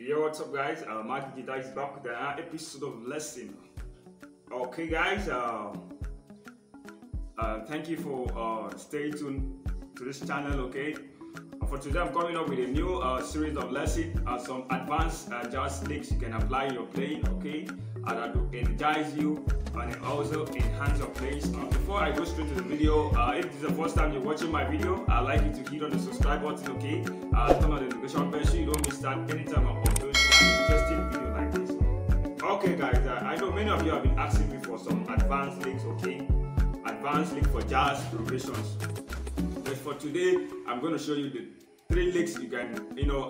Yo, what's up, guys? Mark Guitar is back with another episode of lesson. Okay, guys. Thank you for staying tuned to this channel. Okay. For today, I'm coming up with a new series of lessons, some advanced jazz licks you can apply in your playing. Okay, and that will energize you and also enhance your playing. Before I go straight to the video, if this is the first time you're watching my video, I'd like you to hit on the subscribe button. Okay, turn on the notification bell so you don't miss out anytime I upload an interesting video like this. Okay, guys, I know many of you have been asking me for some advanced licks. Okay, advanced lick for jazz progressions. But for today, I'm going to show you the 3 licks you can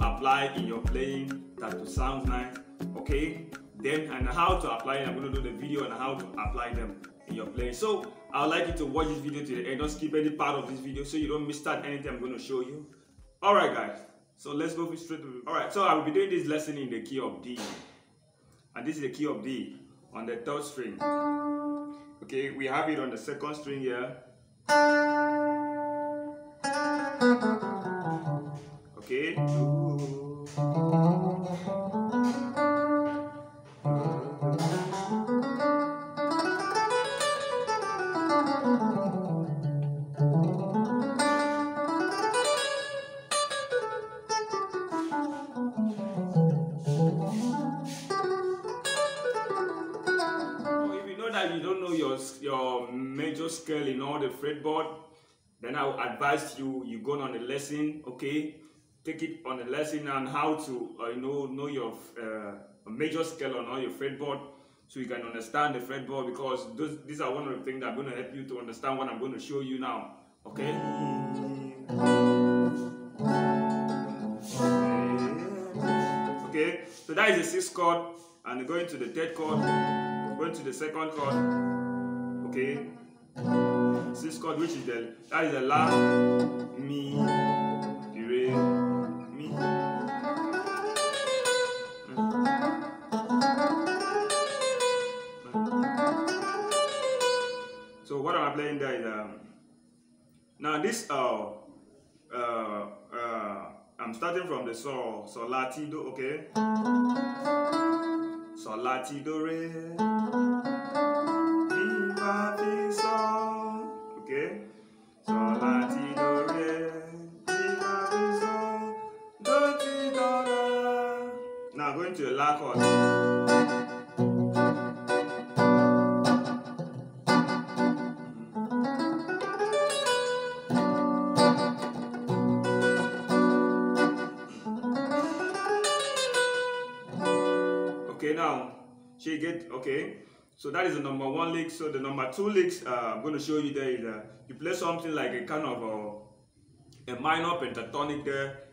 apply in your playing that will sound nice. Okay, then and how to apply it. I'm going to do the video on how to apply them in your playing. So I'd like you to watch this video to the end. Don't skip any part of this video so you don't miss out anything I'm going to show you. Alright, guys, so let's go straight to it. Alright, so I will be doing this lesson in the key of D, and this is the key of D on the 3rd string. Okay, we have it on the 2nd string here. Okay. If you know that you don't know your major scale in all the fretboard, then I would advise you go on the lesson. Okay, take it on the lesson on how to know your major scale on all your fretboard, so you can understand the fretboard, because these are one of the things that are going to help you to understand what I'm going to show you now. Okay. Okay, so that is the 6th chord, and going to the 3rd chord, going to the 2nd chord. Okay, 6th chord, which is that is the La, Mi, the Re, Mi. So what am I playing there is now this I'm starting from the Sol, La, Ti, Do. Okay, Sol, La, Ti, Do, Re, Mi, Fa, Fi, Sol. Okay, Sol, La, Ti, Do, Re, Mi, Fa, Fi, Sol, Do, Ti, Do, La. Now going to the La chord. Okay, now she get okay. So that is the number 1 lick. So the number 2 licks I'm going to show you there is you play something like a kind of a minor pentatonic there.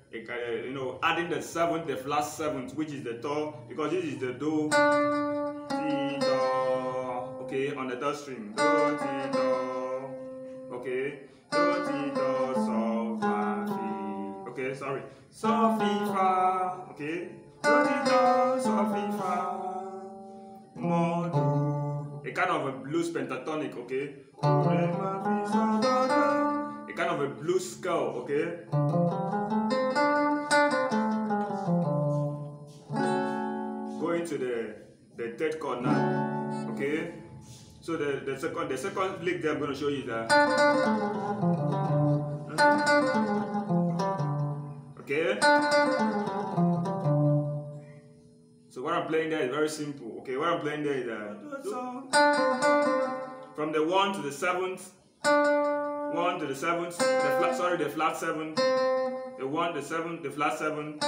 Adding the 7th, the flat 7th, which is the Do, because this is the Do, Ti, Do. Okay, on the 3rd string, Do, Ti, Do. Okay, Do, Ti, Do, Sol, Fa, Fi. Okay, sorry, Sol, Fi, Fa. Okay, Do, Ti, Do, Sol, Fi, Fa, Mo, Do. A kind of a blues pentatonic. Okay, Re, Ma, Fi, Sol, Do, Do. A kind of a blues scale. Okay. Going to the 3rd chord now. Okay, so the second lick that I'm going to show you is that. Okay, so what I'm playing there is very simple. Okay, what I'm playing there is from the 1 to the 7th, 1 to the 7th, the flat 7, the 1, the 7, the flat 7.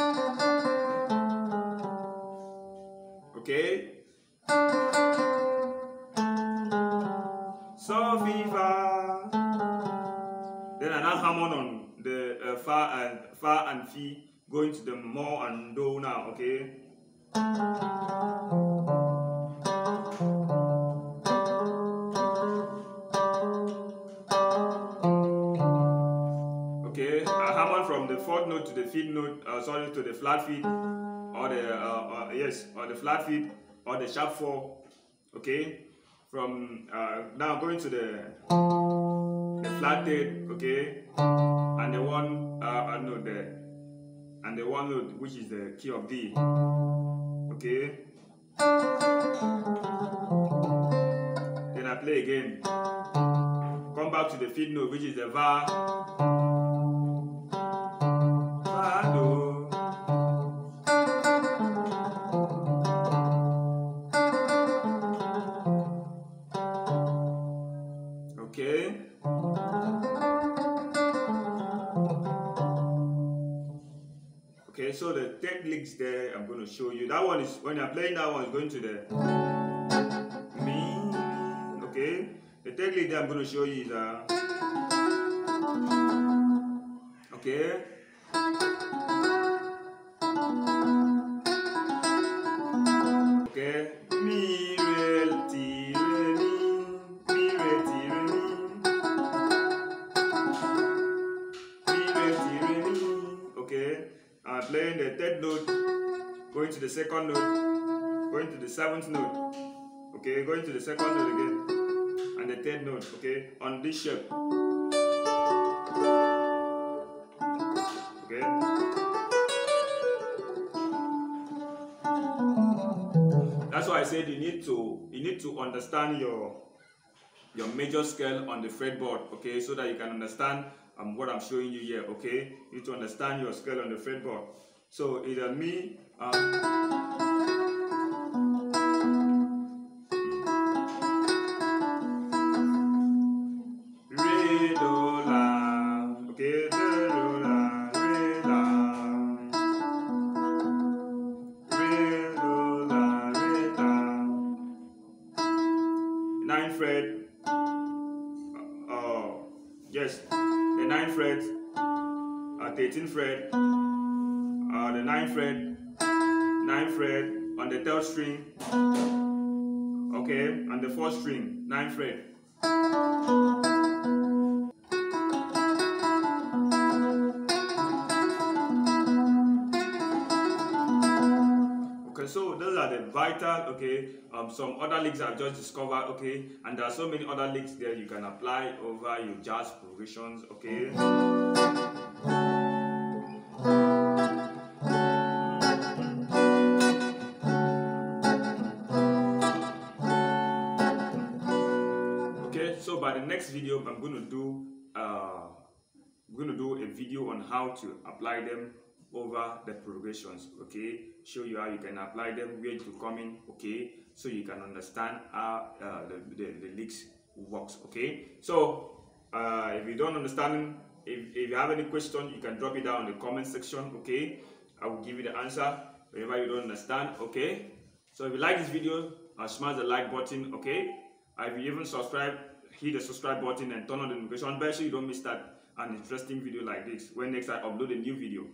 Okay, Sol, Fi, Fa. Then I now hammer on the Fa and Fi, going to the Mo and Do now. Okay. Okay, I hammer from the 4th note to the 5th note. To the flat 5th, or the flat 5th, or the sharp 4. Okay, from now going to the flat 8. Okay, and the one and the one note which is the key of D. Okay. Then I play again. Come back to the fifth note which is the Va. Va, Do. Okay. Okay, so the third licks there I'm going to show you. That one is, when you're playing that one, is going to the Mi. Okay. The third lick that I'm going to show you is okay. Okay. Mi, re, ti, re, mi. Mi, re, ti, re, mi. Mi, re, ti, re, mi. Okay. I'm playing the third note, going to the second note, going to the seventh note. Okay, going to the second note again, and the third note. Okay, on this shape. Okay. That's why I said you need to understand your major scale on the fretboard. Okay, so that you can understand what I'm showing you here. Okay, you need to understand your scale on the fretboard. So either Mi, Re, Do, La. Okay, Do, La, Re, La. Re, Do, La, Re, La. 9th fret. Yes, the 9th fret, 13th fret, the 9th fret, 9th fret on the 3rd string, okay, on the 4th string, 9th fret. Okay, so those are the vital, okay, some other licks I've just discovered, okay, and there are so many other licks there you can apply over your jazz progressions, okay. Okay, so by the next video I'm going to do a video on how to apply them over the progressions, okay, show you how you can apply them, where to come in, okay, so you can understand how the licks works, okay. So if you don't understand, if you have any question, you can drop it down in the comment section, okay. I will give you the answer whenever you don't understand, okay. So if you like this video, smash the like button, okay. If you even subscribe, hit the subscribe button and turn on the notification bell so you don't miss an interesting video like this when next I upload a new video.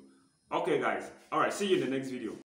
Okay guys, alright, see you in the next video.